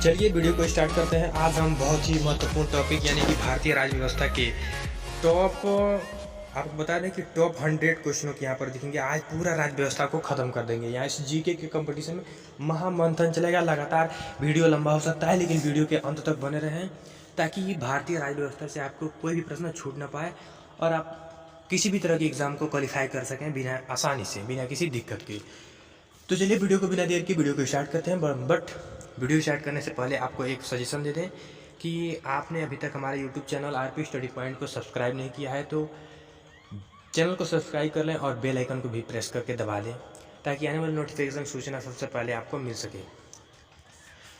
चलिए वीडियो को स्टार्ट करते हैं। आज हम बहुत ही महत्वपूर्ण टॉपिक यानी कि भारतीय राज्य व्यवस्था के टॉप आपको बता दें कि टॉप 100 क्वेश्चनों के यहाँ पर दिखेंगे। आज पूरा राज्य व्यवस्था को ख़त्म कर देंगे। यहाँ इस जीके के कंपटीशन में महामंथन चलेगा। लगातार वीडियो लंबा हो सकता है, लेकिन वीडियो के अंत तक बने रहें ताकि भारतीय राज्य व्यवस्था से आपको कोई भी प्रश्न छूट ना पाए और आप किसी भी तरह के एग्ज़ाम को क्वालिफाई कर सकें बिना आसानी से, बिना किसी दिक्कत के। तो चलिए वीडियो को बिना देर की वीडियो को स्टार्ट करते हैं। बट वीडियो स्टार्ट करने से पहले आपको एक सजेशन दे दें कि आपने अभी तक हमारे YouTube channel RP study point को सब्सक्राइब नहीं किया है तो चैनल को सब्सक्राइब कर लें और बेल आइकन को भी प्रेस करके दबा दें ताकि आने वाली नोटिफिकेशन सूचना सबसे पहले आपको मिल सके।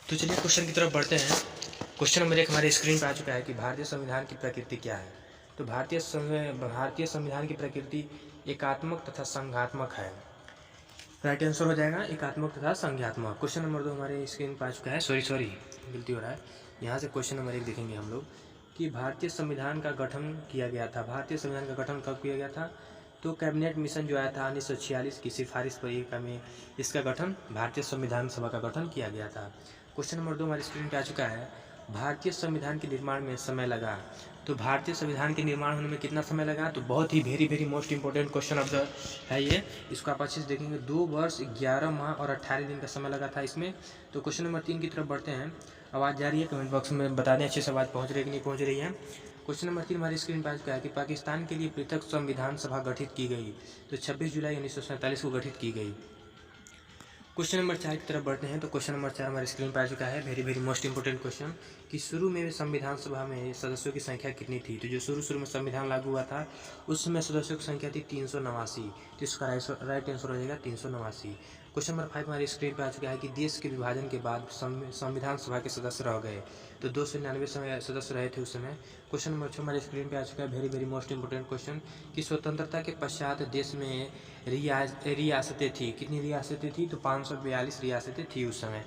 तो चलिए क्वेश्चन की तरफ बढ़ते हैं। क्वेश्चन नंबर 1 हमारे स्क्रीन पर आ चुका है कि भारतीय संविधान की प्रकृति क्या है। तो भारतीय संविधान की प्रकृति एकात्मक तथा संघात्मक है। राइट आंसर हो जाएगा एकात्मक तथा संज्ञात्मक। क्वेश्चन नंबर 2 हमारे स्क्रीन पर आ चुका है। सॉरी गलती हो रहा है। यहाँ से क्वेश्चन नंबर 1 देखेंगे हम लोग कि भारतीय संविधान का गठन किया गया था। भारतीय संविधान का गठन कब किया गया था? तो कैबिनेट मिशन जो आया था 1946 की सिफारिश पर में इसका गठन भारतीय संविधान सभा का गठन किया गया था। क्वेश्चन नंबर 2 हमारे स्क्रीन पर आ चुका है। भारतीय संविधान के निर्माण में समय लगा। तो भारतीय संविधान के निर्माण होने में कितना समय लगा? तो बहुत ही very most important question of the है ये। इसको आप अच्छे से देखेंगे। 2 वर्ष 11 माह और 18 दिन का समय लगा था इसमें। तो क्वेश्चन नंबर 3 की तरफ बढ़ते हैं। आवाज़ जा रही है? कमेंट बॉक्स में बता दें अच्छे से आवाज़ पहुँच रही है कि नहीं पहुँच रही है। क्वेश्चन नंबर 3 हमारी स्क्रीन पर आ चुका है कि पाकिस्तान के लिए पृथक संविधान सभा गठित की गई। तो 26 जुलाई 1947 को गठित की गई। क्वेश्चन नंबर 4 की तरफ बढ़ते हैं। तो क्वेश्चन नंबर 4 हमारे स्क्रीन पर आ चुका है। वेरी मोस्ट इंपोर्टेंट क्वेश्चन कि शुरू में संविधान सभा में सदस्यों की संख्या कितनी थी। तो जो शुरू में संविधान लागू हुआ था उस समय सदस्यों की संख्या थी 389। तो इसका राइट आंसर हो जाएगा 389। क्वेश्चन नंबर 5 हमारी स्क्रीन पर आ चुका है कि देश के विभाजन के बाद संविधान सभा के सदस्य रह गए। तो 299 सदस्य रहे थे उस समय। क्वेश्चन नंबर 6 हमारे स्क्रीन पे आ चुका है। वेरी मोस्ट इंपोर्टेंट क्वेश्चन कि स्वतंत्रता के पश्चात देश में रियासतें थी। कितनी रियासतें थी? तो 542 रियासतें थी उस समय।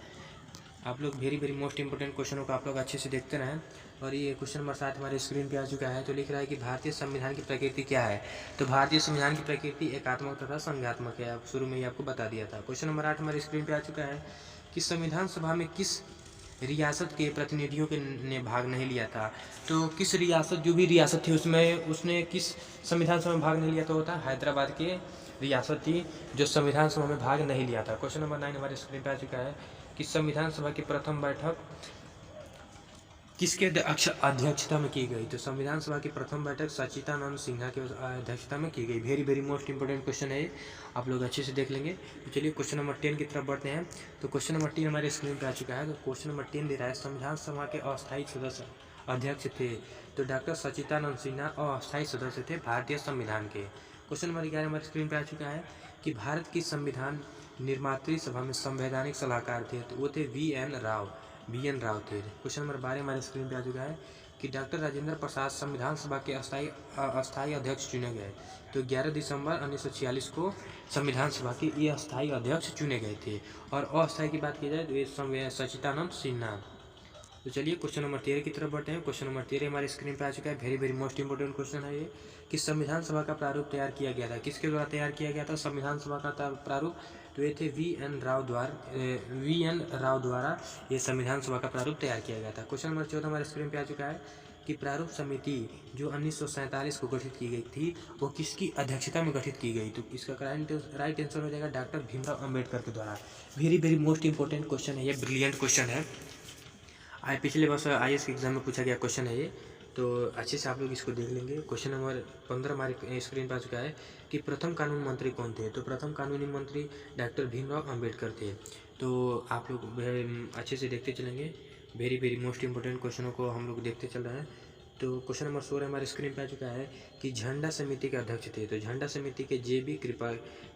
आप लोग वेरी मोस्ट इंपोर्टेंट क्वेश्चनों को आप लोग अच्छे से देखते रहें। और ये क्वेश्चन नंबर 7 हमारे स्क्रीन पे आ चुका है। तो लिख रहा है कि भारतीय संविधान की प्रकृति क्या है। तो भारतीय संविधान की प्रकृति एकात्मक तथा संघात्मक है। आप शुरू में ही आपको बता दिया था। क्वेश्चन नंबर 8 हमारे स्क्रीन पे आ चुका है कि संविधान सभा में किस रियासत के प्रतिनिधियों के ने भाग नहीं लिया था। तो किस रियासत, जो भी रियासत थी उसमें उसने किस संविधान सभा में भाग नहीं लिया? तो होता हैदराबाद के रियासत थी जो संविधान सभा में भाग नहीं लिया था। क्वेश्चन नंबर 9 हमारे स्क्रीन पर आ चुका है कि संविधान सभा की प्रथम बैठक किसके अध्यक्षता में की गई। तो संविधान सभा की प्रथम बैठक सचिदानंद सिन्हा की अध्यक्षता में की गई। वेरी मोस्ट इंपोर्टेंट क्वेश्चन है, आप लोग अच्छे से देख लेंगे। तो चलिए क्वेश्चन नंबर 10 की तरफ बढ़ते हैं। तो क्वेश्चन नंबर 10 हमारे स्क्रीन पर आ चुका है। तो क्वेश्चन नंबर 10 दे रहा है संविधान सभा के अस्थायी सदस्य अध्यक्ष थे। तो डॉक्टर सचिदानंद सिन्हा अस्थायी सदस्य थे भारतीय संविधान के। क्वेश्चन नंबर 11 हमारे स्क्रीन पर आ चुका है कि भारत की संविधान निर्मात्री सभा में संवैधानिक सलाहकार थे। तो वो थे वी एन राव थे। क्वेश्चन नंबर 12 हमारे स्क्रीन पे आ चुका है कि डॉक्टर राजेंद्र प्रसाद संविधान सभा के अस्थायी अध्यक्ष चुने गए। तो 11 दिसंबर 1946 को संविधान सभा के ये अस्थायी अध्यक्ष चुने गए थे। और अस्थायी की बात की जाए तो ये सचिदानंद सिन्हा। तो चलिए क्वेश्चन नंबर 13 की तरफ बढ़ते हैं। क्वेश्चन नंबर 13 हमारे स्क्रीन पे आ चुका है। वेरी मोस्ट इंपोर्टेंट क्वेश्चन है ये कि संविधान सभा का प्रारूप तैयार किया गया था। किसके द्वारा तैयार किया गया था संविधान सभा का प्रारूप? तो ये थे वी एन राव द्वारा ये संविधान सभा का प्रारूप तैयार किया गया था। क्वेश्चन नंबर 14 हमारे स्क्रीन पे आ चुका है कि प्रारूप समिति जो 1947 को गठित की गई थी वो किसकी अध्यक्षता में गठित की गई। तो इसका राइट आंसर हो जाएगा डॉक्टर भीमराव अम्बेडकर के द्वारा। वेरी मोस्ट इंपोर्टेंट क्वेश्चन है ये, ब्रिलियंट क्वेश्चन है। पिछले वर्ष IAS के एग्जाम में पूछा गया क्वेश्चन है ये, तो अच्छे से आप लोग इसको देख लेंगे। क्वेश्चन नंबर 15 हमारे स्क्रीन पर आ चुका है कि प्रथम कानून मंत्री कौन थे। तो प्रथम कानूनी मंत्री डॉक्टर भीमराव अम्बेडकर थे। तो आप लोग अच्छे से देखते चलेंगे। वेरी मोस्ट इंपोर्टेंट क्वेश्चनों को हम लोग देखते चल रहे हैं। तो क्वेश्चन नंबर 16 हमारे स्क्रीन पर आ चुका है कि झंडा समिति के अध्यक्ष थे। तो झंडा समिति के JB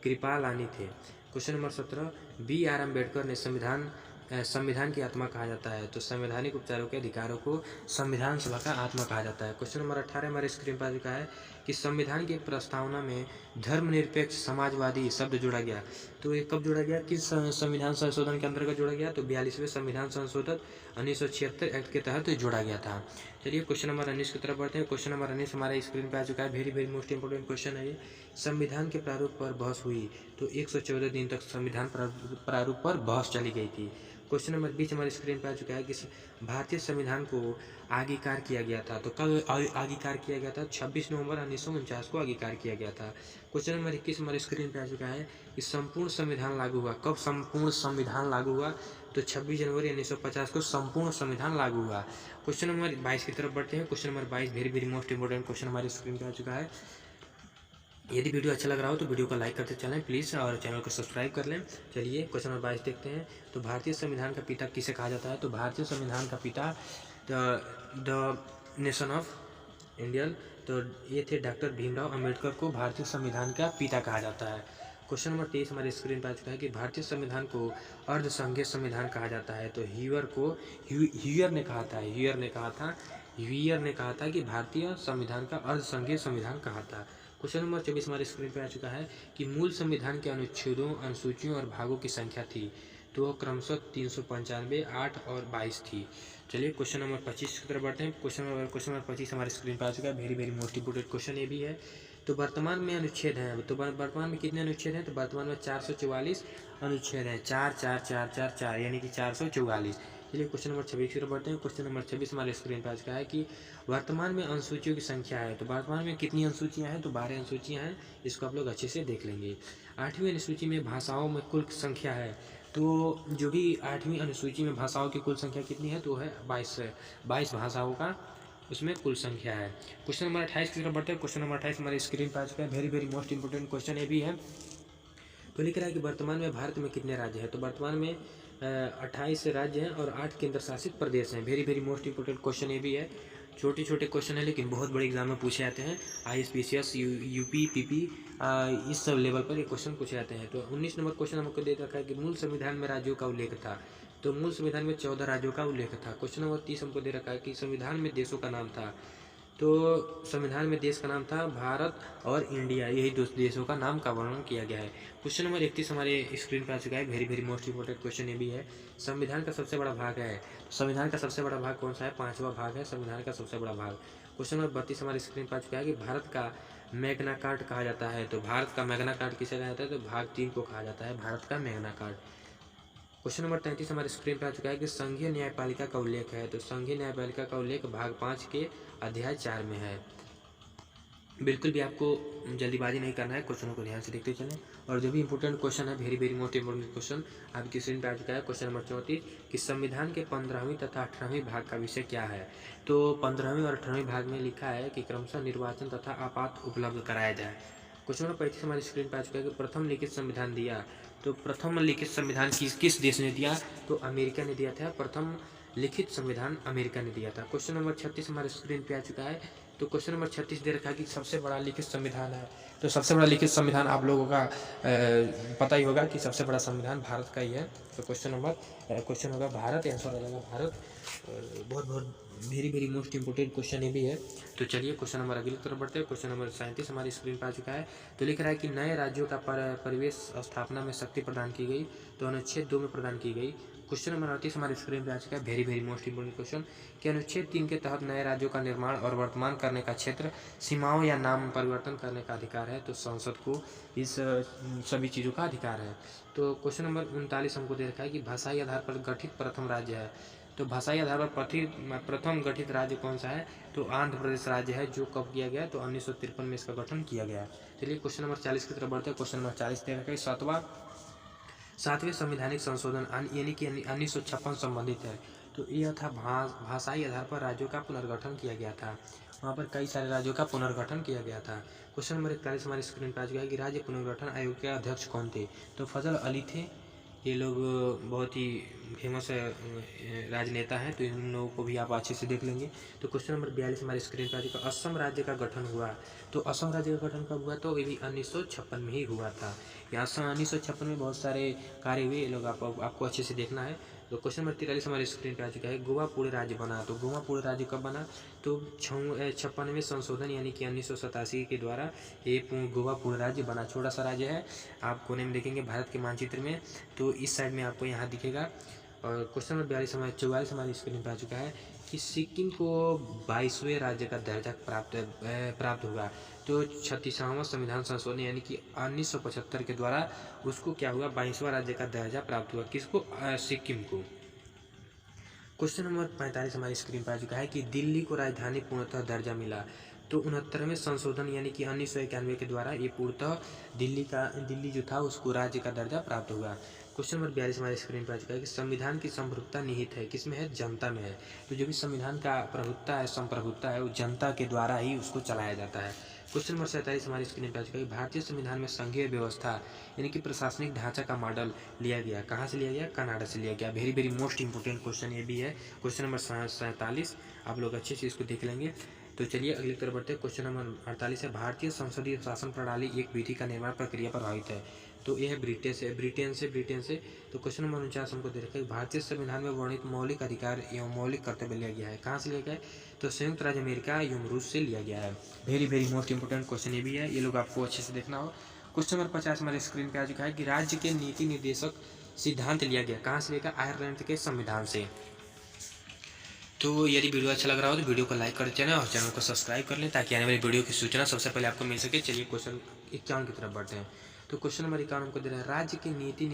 कृपालानी थे। क्वेश्चन नंबर 17 BR अम्बेडकर ने संविधान की आत्मा कहा जाता है। तो संवैधानिक उपचारों के अधिकारों को संविधान सभा का आत्मा कहा जाता है। क्वेश्चन नंबर 18 हमारे स्क्रीन पर आ चुका है कि संविधान की प्रस्तावना में धर्मनिरपेक्ष समाजवादी शब्द जोड़ा गया। तो ये कब जोड़ा गया, किस संविधान संशोधन के अंतर्गत जोड़ा गया? तो 42वें संविधान संशोधन 1976 एक्ट के तहत जोड़ा गया था। चलिए क्वेश्चन नंबर 19 की तरफ बढ़ते हैं। क्वेश्चन नंबर 19 हमारे स्क्रीन पर आ चुका है। वेरी मोस्ट इंपोर्टेंट क्वेश्चन है ये। संविधान के प्रारूप पर बहस हुई। तो 114 दिन तक संविधान प्रारूप पर बहस चली गई थी। क्वेश्चन नंबर 20 हमारे स्क्रीन पर आ चुका है कि भारतीय संविधान को आगिकार किया गया था। तो कब आगिकार किया गया था? 26 नवंबर 1949 को आगिकार किया गया था। क्वेश्चन नंबर 21 हमारे स्क्रीन पर आ चुका है कि संपूर्ण संविधान लागू हुआ। कब संपूर्ण संविधान लागू हुआ? तो 26 जनवरी 1950 को संपूर्ण संविधान लागू हुआ। क्वेश्चन नंबर 22 की तरफ बढ़ते हैं। Question number 22 very very most important question हमारे स्क्रीन पर आ चुका है। यदि वीडियो अच्छा लग रहा हो तो वीडियो को लाइक करते चलें प्लीज़, और चैनल को सब्सक्राइब कर लें। चलिए क्वेश्चन नंबर 22 देखते हैं। तो भारतीय संविधान का पिता किसे कहा जाता है? तो भारतीय संविधान का पिता द नेशन ऑफ इंडिया, तो ये थे डॉक्टर भीमराव अंबेडकर को भारतीय संविधान का पिता कहा जाता है। क्वेश्चन नंबर 23 हमारे स्क्रीन पर आ चुका है कि भारतीय संविधान को अर्ध संघीय संविधान कहा जाता है। तो ह्यूयर ने कहा था कि भारतीय संविधान का अर्ध संघीय संविधान कहा था। क्वेश्चन नंबर 24 हमारे स्क्रीन पर आ चुका है कि मूल संविधान के अनुच्छेदों, अनुसूचियों और भागों की संख्या थी। तो क्रमशः 395, 8 और 22 थी। चलिए क्वेश्चन नंबर 25 की तरफ बढ़ते हैं। क्वेश्चन नंबर 25 हमारे स्क्रीन पर आ चुका है। Very very most important question ये भी है। तो वर्तमान में अनुच्छेद हैं, तो वर्तमान में कितने अनुच्छेद हैं? तो वर्तमान में 444 अनुच्छेद हैं। 4 4 4 4 4 यानी कि 444। चलिए क्वेश्चन नंबर 26 की तरफ बढ़ते हैं। क्वेश्चन नंबर 26 हमारे स्क्रीन पर आ चुका है कि वर्तमान में अनुसूचियों की संख्या है। तो वर्तमान में कितनी अनुसूचियां हैं? तो 12 अनुसूचियां हैं। इसको आप लोग अच्छे से देख लेंगे। 8वीं अनुसूची में भाषाओं में कुल संख्या है। तो जो भी 8वीं अनुसूची में भाषाओं की कुल संख्या कितनी है? तो है 22 भाषाओं का उसमें कुल संख्या है। क्वेश्चन नंबर 28 की तरफ बढ़ते हैं। क्वेश्चन नंबर 28 हमारे स्क्रीन पर आ चुका है। Very very most important question ये भी है। तो लिख रहा है कि वर्तमान में भारत में कितने राज्य हैं? तो वर्तमान में 28 राज्य हैं और 8 केंद्र शासित प्रदेश हैं। Very very most important question ये भी है। छोटे छोटे क्वेश्चन है लेकिन बहुत बड़े एग्जाम में पूछे जाते हैं। ISPCS, यूपी, PP, इस सब लेवल पर ये क्वेश्चन पूछे जाते हैं। तो 19 नंबर क्वेश्चन हमको दे रखा है कि मूल संविधान में राज्यों का उल्लेख था। तो मूल संविधान में 14 राज्यों का उल्लेख था। क्वेश्चन नंबर 30 हमको दे रखा है कि संविधान में देशों का नाम था। तो संविधान में देश का नाम था भारत और इंडिया, यही दो देशों का नाम का वर्णन किया गया है। क्वेश्चन नंबर 31 हमारे स्क्रीन पर आ चुका है। Very very most important question ये भी है। संविधान का सबसे बड़ा भाग है। संविधान का सबसे बड़ा भाग कौन सा है? 5वां भाग है संविधान का सबसे बड़ा भाग। क्वेश्चन नंबर 32 हमारे स्क्रीन पर आ चुका है कि भारत का मैग्ना कार्टा कहा जाता है। तो भारत का मैग्ना कार्टा किसे कहा जाता है? तो भाग 3 को कहा जाता है भारत का मैग्ना कार्टा। क्वेश्चन नंबर 33 हमारे स्क्रीन पर आ चुका है कि संघीय न्यायपालिका का उल्लेख है। तो संघीय न्यायपालिका का उल्लेख भाग 5 के अध्याय 4 में है। बिल्कुल भी आपको जल्दीबाजी नहीं करना है, क्वेश्चनों को ध्यान से देखते चलें। और जो भी इंपॉर्टेंट क्वेश्चन है, very very most important question आपकी स्क्रीन पर आ चुका है। क्वेश्चन नंबर 34 कि संविधान के 15वीं तथा 18वीं भाग का विषय क्या है? तो 15वीं और 18वीं भाग में लिखा है कि क्रमशः निर्वाचन तथा आपात उपलब्ध कराया जाए। क्वेश्चन नंबर 35 हमारे स्क्रीन पर आ चुका है कि प्रथम लिखित संविधान दिया। तो प्रथम लिखित संविधान किस देश ने दिया? तो अमेरिका ने दिया था। प्रथम लिखित संविधान अमेरिका ने दिया था। क्वेश्चन नंबर 36 हमारे स्क्रीन पे आ चुका है। तो क्वेश्चन नंबर 36 दे रखा है कि सबसे बड़ा लिखित संविधान है। तो सबसे बड़ा लिखित संविधान आप लोगों का पता ही होगा कि सबसे बड़ा संविधान भारत का ही है। तो क्वेश्चन होगा भारत, आंसर हो जाएगा भारत। बहुत बहुत very very most important question ये भी है। तो चलिए क्वेश्चन नंबर अगली तरफ बढ़ते हैं। क्वेश्चन नंबर 37 हमारी स्क्रीन पर आ चुका है। तो लिख रहा है कि नए राज्यों का परिवेश स्थापना में शक्ति प्रदान की गई। तो अनुच्छेद 2 में प्रदान की गई। क्वेश्चन नंबर 38 हमारे स्क्रीन पर आ चुका है। Very very most important question कि अनुच्छेद 3 के तहत नए राज्यों का निर्माण और वर्तमान करने का क्षेत्र, सीमाओं या नाम परिवर्तन करने का अधिकार है। तो संसद को इस सभी चीज़ों का अधिकार है। तो क्वेश्चन नंबर 39 हमको दे रखा है कि भाषाई आधार पर गठित प्रथम राज्य है। तो भाषाई आधार पर प्रथम गठित राज्य कौन सा है? तो आंध्र प्रदेश राज्य है, जो कब किया गया? तो 1953 में इसका गठन किया गया। चलिए क्वेश्चन नंबर 40 की तरफ बढ़ते हैं। क्वेश्चन नंबर 40 दे रखा है 7वें संवैधानिक संशोधन यानी कि 1956 संबंधित है। तो यह था भाषाई आधार पर राज्यों का पुनर्गठन किया गया था। वहाँ पर कई सारे राज्यों का पुनर्गठन किया गया था। क्वेश्चन नंबर 41 हमारी स्क्रीन पर आ चुका है कि राज्य पुनर्गठन आयोग के अध्यक्ष कौन थे? तो फजल अली थे। ये लोग बहुत ही फेमस राजनेता हैं, तो इन लोगों को भी आप अच्छे से देख लेंगे। तो क्वेश्चन नंबर 42 हमारे स्क्रीन पर आ चुका है। असम राज्य का गठन हुआ। तो असम राज्य का गठन कब हुआ? तो ये भी 1956 में ही हुआ था। यहाँ 1956 में बहुत सारे कार्य हुए, ये लोग आपको अच्छे से देखना है। तो क्वेश्चन नंबर 43 हमारे स्क्रीन पर आ चुका है। गोवा पूर्ण राज्य बना। तो गोवा पूर्ण राज्य कब बना? तो 56वें संशोधन यानी कि 1987 के द्वारा ये गोवा पूर्ण राज्य बना। छोटा सा राज्य है, आप कोने में देखेंगे भारत के मानचित्र में, तो इस साइड में आपको यहाँ दिखेगा। और क्वेश्चन नंबर 44 हमारी स्क्रीन पर आ चुका है कि सिक्किम को 22वें राज्य का दर्जा प्राप्त हुआ। तो 36वां संविधान संशोधन यानी कि 1975 के द्वारा उसको क्या हुआ? 22वां राज्य का दर्जा प्राप्त हुआ। किसको? सिक्किम को। क्वेश्चन नंबर 45 हमारी स्क्रीन पर आ चुका है कि दिल्ली को राजधानी पूर्णतः दर्जा मिला। तो 69वें संशोधन यानी कि 1991 के द्वारा ये पूर्णतः दिल्ली जो था उसको राज्य का दर्जा प्राप्त हुआ। क्वेश्चन नंबर 42 हमारी स्क्रीन पर आ चुका है कि संविधान की संप्रभुता निहित है किसमें है? जनता में है। तो जो भी संविधान का प्रभुत्ता है, संप्रभुत्ता है, वो जनता के द्वारा ही उसको चलाया जाता है। क्वेश्चन नंबर 47 हमारी स्क्रीन पर आ चुका है कि भारतीय संविधान में संघीय व्यवस्था यानी कि प्रशासनिक ढांचा का मॉडल लिया गया। कहाँ से लिया गया? कनाडा से लिया गया। Very very most important question ये भी है। क्वेश्चन नंबर 47 आप लोग अच्छे से इसको देख लेंगे। तो चलिए अगली तरफ बढ़ते हैं। क्वेश्चन नंबर 48 है भारतीय संसदीय शासन प्रणाली एक विधि का निर्माण प्रक्रिया प्रभावित है। तो यह है ब्रिटेन से। तो क्वेश्चन नंबर 49 हमको दे रखा है भारतीय संविधान में वर्णित मौलिक अधिकार एवं मौलिक कर्तव्य लिया गया है। कहाँ से लिया गया है? तो संयुक्त राज्य अमेरिका एवं रूस से लिया गया है। Very very most important question ये भी है, ये लोग आपको अच्छे से देखना हो। क्वेश्चन नंबर 50 हमारे स्क्रीन पे आ चुका है कि राज्य के नीति निर्देशक सिद्धांत लिया गया। कहाँ से लिया? आयरलैंड के संविधान से। तो यदि वीडियो अच्छा लग रहा हो तो वीडियो को लाइक कर देना और चैनल को सब्सक्राइब कर लें ताकि आने वाली वीडियो की सूचना सबसे पहले आपको मिल सके। चलिए क्वेश्चन 51 की तरफ बढ़ते हैं। तो क्वेश्चन नंबर 51 हमको दे रहा है राज्य के नीति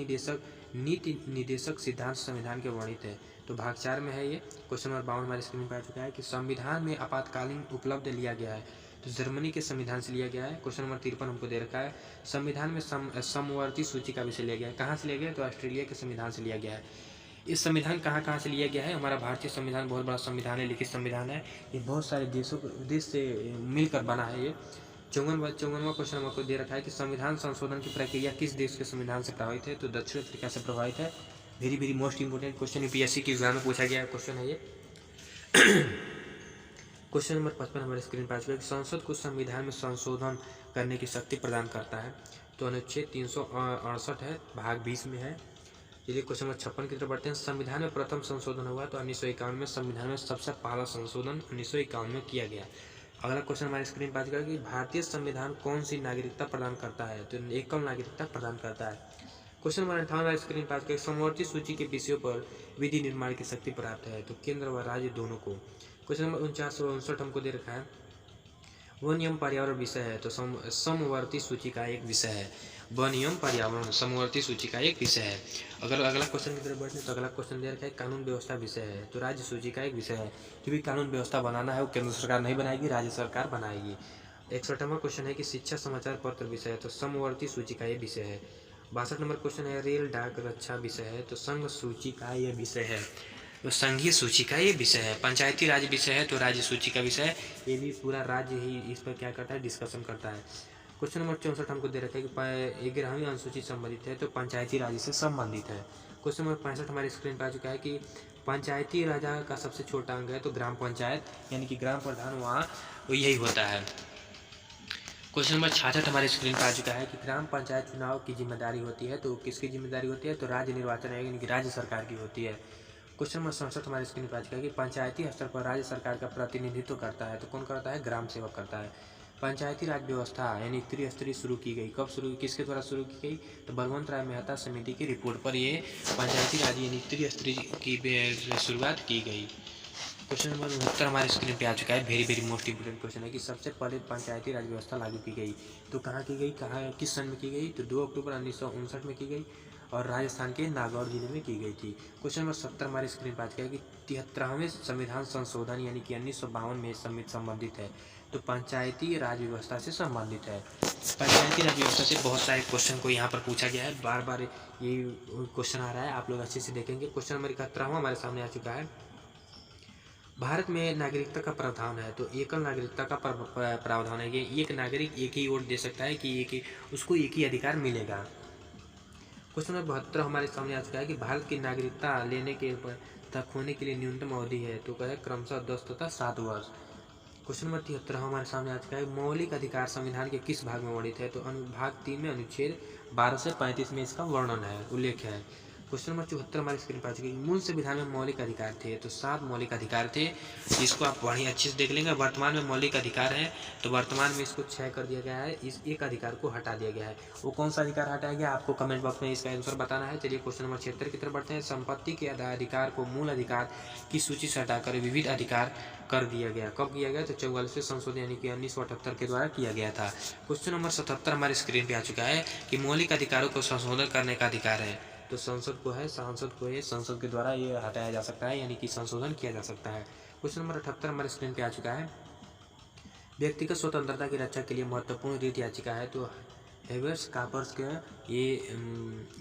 निर्देशक सिद्धांत संविधान के वर्णित है। तो भाग 4 में है ये। क्वेश्चन नंबर 52 हमारे स्क्रीन पर आ चुका है कि संविधान में आपातकालीन उपलब्ध लिया गया है। तो जर्मनी के संविधान से लिया गया है। क्वेश्चन नंबर 53 हमको दे रखा है संविधान में समवर्ती सूची का विषय लिया गया है। कहाँ से लिया गया? तो ऑस्ट्रेलिया के संविधान से लिया गया है। इस संविधान कहाँ से लिया गया है? हमारा भारतीय संविधान बहुत बड़ा संविधान है, लिखित संविधान है। ये बहुत सारे देश से मिलकर बना है। ये 54वां क्वेश्चन हमको दे रखा है कि संविधान संशोधन की प्रक्रिया किस देश के संविधान से प्रभावित है? तो दक्षिण अफ्रीका से प्रभावित है। Very very most important question UPSC के एग्जाम में पूछा गया क्वेश्चन है ये। क्वेश्चन नंबर 55 हमारे स्क्रीन पर आ चुका है कि संसद को संविधान में संशोधन करने की शक्ति प्रदान करता है। तो अनुच्छेद 368 है, भाग 20 में है। चलिए क्वेश्चन नंबर 56 की तरफ बढ़ते हैं। संविधान में प्रथम संशोधन हुआ तो 1951 में। संविधान में सबसे पहला संशोधन 1951 में किया गया। अगला क्वेश्चन हमारे स्क्रीन पर आ चुका है कि भारतीय संविधान कौन सी नागरिकता प्रदान करता है? तो एकल नागरिकता प्रदान करता है। क्वेश्चन नंबर 58 हमारे स्क्रीन पर आ चुका है समवर्ती सूची के विषयों पर विधि निर्माण की शक्ति प्राप्त है। तो केंद्र व राज्य दोनों को। क्वेश्चन नंबर 49 हमको दे रखा है वन एवं पर्यावरण विषय है। तो समवर्ती सूची का एक विषय है। वन एवं पर्यावरण समवर्ती सूची का एक विषय है। अगर अगला क्वेश्चन की तरफ बढ़ते तो अगला क्वेश्चन दे रखा है कानून व्यवस्था विषय है। तो राज्य सूची का एक विषय है। जो भी कानून व्यवस्था बनाना है वो केंद्र सरकार नहीं बनाएगी, राज्य सरकार बनाएगी। 61वां क्वेश्चन है कि शिक्षा समाचार पत्र विषय है। तो समवर्ती सूची का ये विषय है। 62 नंबर क्वेश्चन है रेल डाक रक्षा विषय है। तो संघ सूची का यह विषय है। तो संघीय सूची का ये विषय है। पंचायती राज विषय है तो राज्य सूची का विषय है। ये भी पूरा राज्य ही इस पर क्या करता है? डिस्कशन करता है। क्वेश्चन नंबर 64 हमको दे रखा है कि 11वीं अनुसूची संबंधित है। तो पंचायती राज से संबंधित है। क्वेश्चन नंबर 65 हमारे स्क्रीन पर आ चुका है कि पंचायती राज का सबसे छोटा अंग है। तो ग्राम पंचायत यानी कि ग्राम प्रधान वहाँ यही होता है। क्वेश्चन नंबर 66 हमारे स्क्रीन पर आ चुका है कि ग्राम पंचायत चुनाव की जिम्मेदारी होती है। तो किसकी जिम्मेदारी होती है? तो राज्य निर्वाचन आयोग यानी कि राज्य सरकार की होती है। क्वेश्चन नंबर 67 हमारे स्क्रीन पर आ चुका है कि पंचायती स्तर पर राज्य सरकार का प्रतिनिधित्व करता है। तो कौन करता है? ग्राम सेवक करता है। पंचायती राज व्यवस्था यानी त्रिस्तरीय शुरू की गई। कब शुरू? किसके द्वारा शुरू की गई? तो बलवंत राय मेहता समिति की रिपोर्ट पर ये पंचायती राज यानी त्रिस्तरीय की शुरुआत की गई। क्वेश्चन नंबर 69 हमारे स्क्रीन पे आ चुका है। Very very most important question है कि सबसे पहले पंचायती राज व्यवस्था लागू की गई। तो कहाँ की गई? किस सन में की गई? तो 2 अक्टूबर 1959 में की गई और राजस्थान के नागौर जिले में की गई थी। क्वेश्चन नंबर 70 हमारे स्क्रीन पर आ चुका है कि 73वें संविधान संशोधन यानी कि 1952 में संबंधित है। तो पंचायती राज व्यवस्था से संबंधित है। पंचायती राज व्यवस्था से बहुत सारे क्वेश्चन को यहाँ पर पूछा गया है। बार बार ये क्वेश्चन आ रहा है, आप लोग अच्छे से देखेंगे। क्वेश्चन नंबर 71 हमारे सामने आ चुका है। भारत में नागरिकता का प्रावधान है। तो एकल नागरिकता का प्रावधान है। ये एक नागरिक एक ही वोट दे सकता है कि उसको एक ही अधिकार मिलेगा। क्वेश्चन नंबर 72 हमारे सामने आ चुका है कि भारत की नागरिकता लेने के तक होने के लिए न्यूनतम अवधि है। तो कहे क्रमशः 10 तथा 7 वर्ष। क्वेश्चन नंबर 73 हमारे सामने आ चुका है मौलिक अधिकार संविधान के किस भाग में वर्णित है? तो भाग 3 में अनुच्छेद 12 से 35 में इसका वर्णन है, उल्लेख है। क्वेश्चन नंबर 74 हमारे स्क्रीन पर आ चुकी है मूल संविधान में मौलिक अधिकार थे। तो 7 मौलिक अधिकार थे, इसको आप बड़ी अच्छे से देख लेंगे। वर्तमान में मौलिक अधिकार है तो वर्तमान में इसको 6 कर दिया गया है। इस एक अधिकार को हटा दिया गया है। वो कौन सा अधिकार हटाया गया आपको कमेंट बॉक्स में इसका आंसर बताना है। चलिए क्वेश्चन नंबर 76 की तरफ बढ़ते हैं। संपत्ति के अधिकार को मूल अधिकार की सूची से हटाकर विविध अधिकार कर दिया गया। कब किया गया? तो 44वें संशोधन यानी कि 1978 के द्वारा किया गया था। क्वेश्चन नंबर 77 हमारे स्क्रीन पे आ चुका है कि मौलिक अधिकारों को संशोधन करने का अधिकार है। तो सांसद के द्वारा ये हटाया जा सकता है, यानी कि संशोधन किया जा सकता है। क्वेश्चन नंबर 78 हमारे स्क्रीन पे आ चुका है। व्यक्तिगत स्वतंत्रता की रक्षा के लिए महत्वपूर्ण रीत याचिका है, तो हेबेस कॉर्पस के ये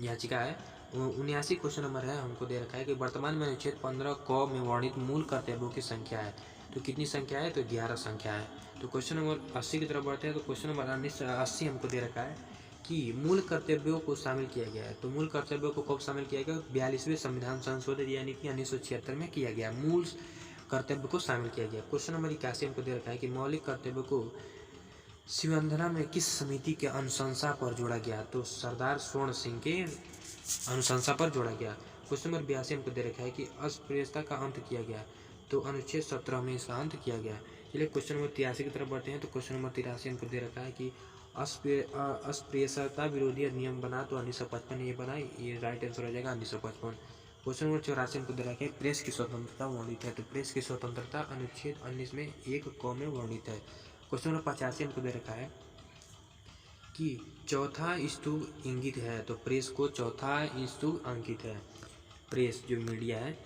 याचिका है। 79 क्वेश्चन नंबर है, हमको दे रखा है कि वर्तमान में अनुच्छेद 15 क में वर्णित मूल कर्तव्यों की संख्या है, तो कितनी संख्या है, तो 11 संख्या है। तो क्वेश्चन नंबर 80 की तरफ बढ़ते हैं। तो क्वेश्चन नंबर 80 हमको दे रखा है कि मूल कर्तव्यों को शामिल किया गया है। तो मूल कर्तव्यों को कब शामिल किया गया, 42वें संविधान संशोधन यानी कि 1976 में किया गया, मूल कर्तव्य को शामिल किया गया। क्वेश्चन नंबर 81 हमको दे रखा है कि मौलिक कर्तव्यों को शिवंधना में किस समिति के अनुशंसा पर जोड़ा गया, तो सरदार स्वर्ण सिंह के अनुशंसा पर जोड़ा गया। क्वेश्चन नंबर 82 हमको दे रखा है कि अस्पृश्यता का अंत किया गया, तो अनुच्छेद 17 में इसका अंत किया गया। चलिए क्वेश्चन नंबर 83 की तरफ बढ़ते हैं। तो क्वेश्चन नंबर 83 हमको दे रखा है कि अस्पृश्यता विरोधी अधिनियम बना, तो 1955 ये बना, ये राइट आंसर हो जाएगा 1955। क्वेश्चन नंबर 84 हमको दे रखा है प्रेस की स्वतंत्रता वर्णित है, तो प्रेस की स्वतंत्रता अनुच्छेद 19 में 1 क में वर्णित है। क्वेश्चन नंबर 85 हमको दे रखा है कि चौथा स्तूप इंगित है, तो प्रेस को चौथा स्तूप अंकित है, प्रेस जो मीडिया है।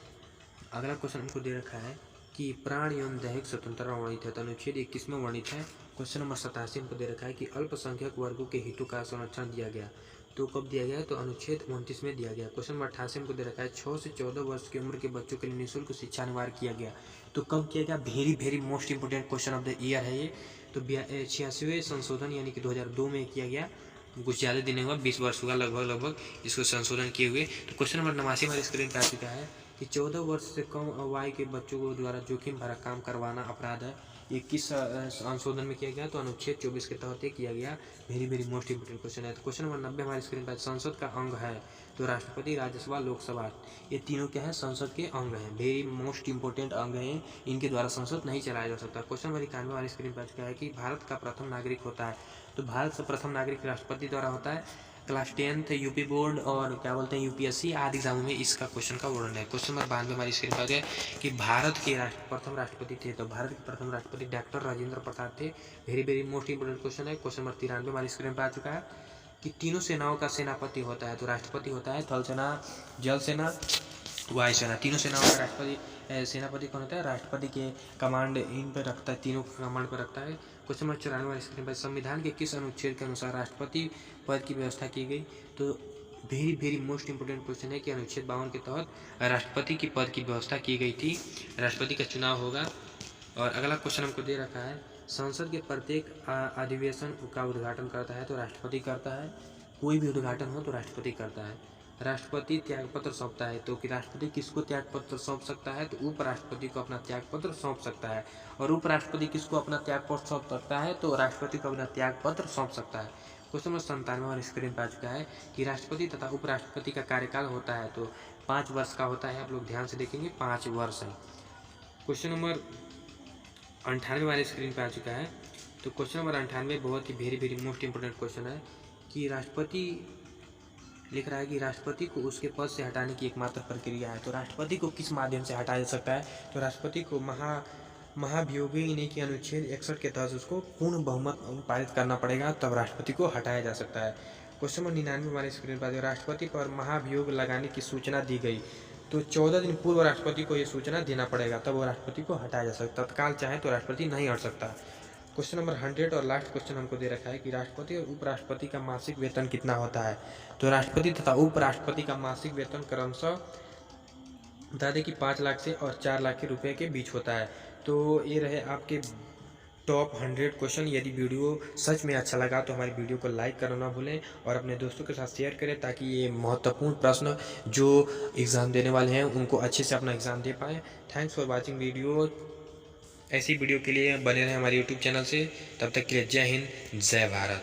अगला क्वेश्चन हमको दे रखा है कि प्राण एवं दैहिक स्वतंत्रता वर्णित है, तो अनुच्छेद 21 में वर्णित है। क्वेश्चन नंबर 87 हमको दे रखा है कि अल्पसंख्यक वर्गों के हितों का संरक्षण दिया गया, तो कब दिया गया है, तो अनुच्छेद 29 में दिया गया। क्वेश्चन नंबर 88 हमको दे रखा है 6 से 14 वर्ष की उम्र के बच्चों के लिए निःशुल्क शिक्षा अनिवार्य किया गया, तो कब किया गया, very most important question of the year है ये। तो 86वें संशोधन यानी कि 2002 में किया गया, कुछ ज़्यादा दिन हुआ, 20 वर्ष हुआ लगभग इसको संशोधन किए हुए। तो क्वेश्चन नंबर 89 हमारे स्क्रीन पर आ चुका है कि 14 वर्ष से कम आयु के बच्चों को द्वारा जोखिम भरा काम करवाना अपराध है, ये किस संशोधन में किया गया, तो अनुच्छेद 24 के तहत किया गया। वेरी मोस्ट इंपोर्टेंट क्वेश्चन है। तो क्वेश्चन नंबर 90 हमारे स्क्रीन पर, संसद का अंग है, तो राष्ट्रपति, राज्यसभा, लोकसभा, ये तीनों क्या है, संसद के अंग हैं, वेरी मोस्ट इंपोर्टेंट अंग हैं, इनके द्वारा संसद नहीं चलाया जा सकता। क्वेश्चन नंबर 91 हमारी स्क्रीन पर आ चुका है कि भारत का प्रथम नागरिक होता है, तो भारत का प्रथम नागरिक राष्ट्रपति द्वारा होता है। क्लास 10th यूपी बोर्ड और क्या बोलते हैं यूपीएससी आदि एग्जामों में इसका क्वेश्चन का वर्णन है। क्वेश्चन नंबर 92 हमारी स्क्रीन पर है कि भारत के प्रथम राष्ट्रपति थे, तो भारत के प्रथम राष्ट्रपति डॉक्टर राजेंद्र प्रसाद थे, वेरी मोस्ट इंपोर्टेंट क्वेश्चन है। क्वेश्चन नंबर 93 हमारी स्क्रीन पर आ चुका है कि तीनों सेनाओं का सेनापति होता है, तो राष्ट्रपति होता है थल सेना, जल सेना, वायुसेना, तीनों सेनाओं का राष्ट्रपति सेनापति कौन होता है, राष्ट्रपति के कमांड इन पर रखता है, तीनों कमांड पर रखता है। क्वेश्चन नंबर 94 वाली स्क्रीन पर, संविधान के किस अनुच्छेद के अनुसार राष्ट्रपति पद की व्यवस्था की गई, तो वेरी मोस्ट इंपोर्टेंट क्वेश्चन है कि अनुच्छेद 52 के तहत राष्ट्रपति की पद की व्यवस्था की गई थी, राष्ट्रपति का चुनाव होगा। और अगला क्वेश्चन हमको दे रखा है, संसद के प्रत्येक अधिवेशन का उद्घाटन करता है, तो राष्ट्रपति करता है, कोई भी उद्घाटन हो तो राष्ट्रपति करता है। राष्ट्रपति त्यागपत्र सौंपता है, तो कि राष्ट्रपति किसको त्यागपत्र सौंप सकता है, तो उपराष्ट्रपति को अपना त्यागपत्र सौंप सकता है। और उपराष्ट्रपति किसको अपना त्यागपत्र सौंप सकता है, तो राष्ट्रपति को अपना त्यागपत्र सौंप सकता है। क्वेश्चन नंबर 97 हमारे स्क्रीन पर आ चुका है कि राष्ट्रपति तथा उपराष्ट्रपति का कार्यकाल होता है, तो 5 वर्ष का होता है, आप लोग ध्यान से देखेंगे 5 वर्ष है। क्वेश्चन नंबर 98 हमारे स्क्रीन पर आ चुका है। तो क्वेश्चन नंबर 98 बहुत ही वेरी मोस्ट इंपोर्टेंट क्वेश्चन है कि राष्ट्रपति लिख रहा है कि राष्ट्रपति को उसके पद से हटाने की एकमात्र प्रक्रिया है, तो राष्ट्रपति को किस माध्यम से हटाया जा सकता है, तो राष्ट्रपति को महाभियोगी यानी कि अनुच्छेद 61 के तहत उसको पूर्ण बहुमत पारित करना पड़ेगा, तब राष्ट्रपति को हटाया जा सकता है। क्वेश्चन नंबर 99 हमारे स्क्रीन पर, राष्ट्रपति पर महाभियोग लगाने की सूचना दी गई, तो 14 दिन पूर्व राष्ट्रपति को ये सूचना देना पड़ेगा, तब वो राष्ट्रपति को हटाया जा सकता, तत्काल चाहे तो राष्ट्रपति नहीं हट सकता। क्वेश्चन नंबर 100 और लास्ट क्वेश्चन हमको दे रखा है कि राष्ट्रपति और उपराष्ट्रपति का मासिक वेतन कितना होता है, तो राष्ट्रपति तथा उपराष्ट्रपति का मासिक वेतन क्रमशः बता दें कि 5 लाख से और 4 लाख के रुपए के बीच होता है। तो ये रहे आपके टॉप 100 क्वेश्चन। यदि वीडियो सच में अच्छा लगा तो हमारी वीडियो को लाइक करना ना भूलें और अपने दोस्तों के साथ शेयर करें, ताकि ये महत्वपूर्ण प्रश्न जो एग्ज़ाम देने वाले हैं उनको अच्छे से अपना एग्ज़ाम दे पाएँ। Thanks for watching video. ऐसी वीडियो के लिए बने रहें हमारे यूट्यूब चैनल से। तब तक के लिए जय हिंद, जय भारत।